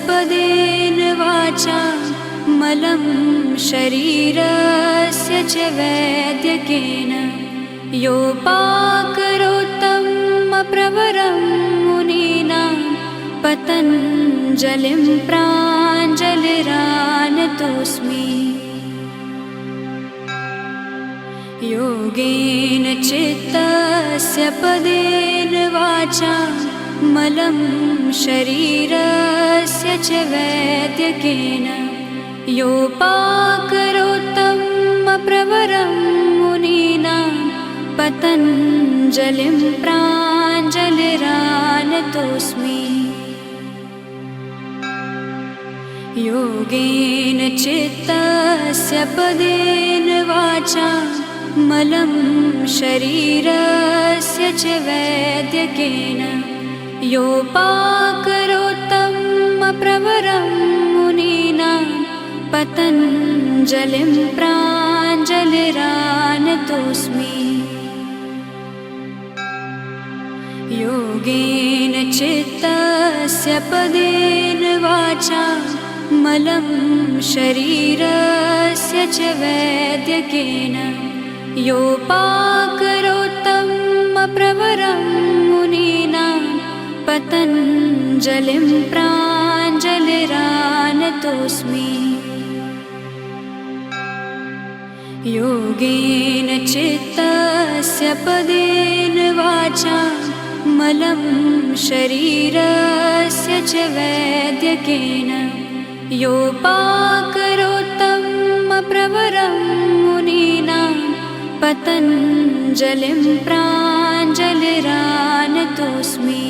पदेन वाचा मलं शरीरस्य च वैद्यकेन योपाकरोत्तं प्रवरं मुनीनां पतञ्जलिं प्राञ्जलिरानतोऽस्मि। योगेन चित्तस्य पदेन वाचा मलं शरीरस्य च वैद्यकेन योपाकरोत्तं प्रवरं मुनीनां पतञ्जलिं प्राञ्जलिरानतोऽस्मि। योगेन चित्तस्य पदेन वाचा मलं शरीरस्य च वैद्यकेन योपाकरोत्तं प्रवरं मुनीनां पतञ्जलिं प्राञ्जलिरानतोऽस्मि। योगेन चित्तस्य पदेन वाचा मलं शरीरस्य च वैद्यकेन योपाकरोत्तं प्रवरं मुनीनां पतञ्जलिं प्राञ्जलिरानतोऽस्मि। योगेन चित्तस्य पदेन वाचा मलं शरीरस्य च वैद्यकेन योपाकरोत्तं प्रवरं मुनीनां पतञ्जलिं प्राञ्जलिरानतोऽस्मि।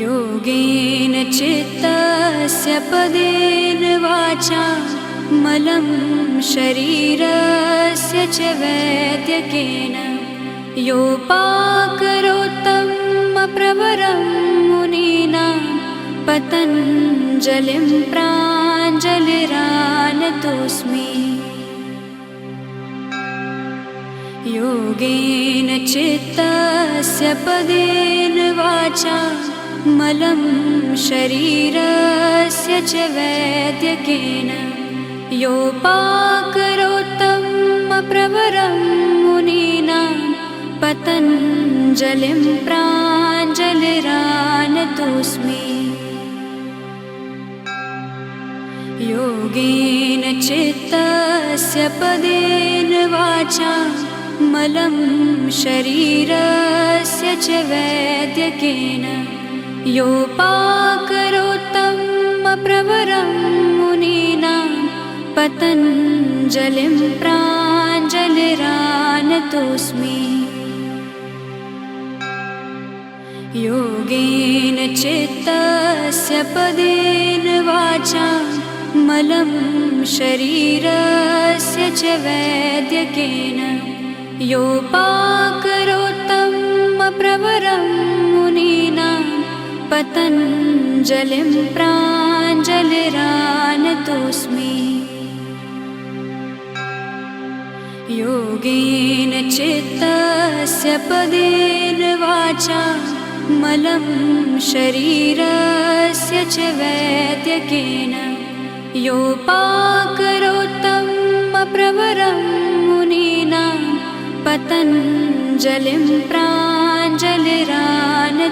योगेन चित्तस्य पदेन वाचा मलं शरीरस्य च वैद्यकेन योपाकरोत्तं प्रवरं मुनीनां पतञ्जलिं प्राञ्जलिरानतोऽस्मि। योगेन चित्तस्य पदेन वाचा मलं शरीरस्य च वैद्यकेन योपाकरोत्तं प्रवरं मुनीनां पतञ्जलिं प्राञ्जलिरानतोऽस्मि। योगेन चित्तस्य पदेन वाचा मलं शरीरस्य च वैद्यकेन योपाकरोत्तं प्रवरं मुनीनां पतञ्जलिं प्राञ्जलिरानतोऽस्मि। योगेन चित्तस्य पदेन वाचा मलं शरीरस्य च वैद्यकेन योपाकरोत्तं प्रवरं मुनीनां पतञ्जलिं प्राञ्जलिरानतोऽस्मि। योगेन चित्तस्य पदेन वाचा मलं शरीरस्य च वैद्यकेन योपाकरोत्तं प्रवरं मुनीनां पतञ्जलिं प्राञ्जलिरानतोऽस्मि।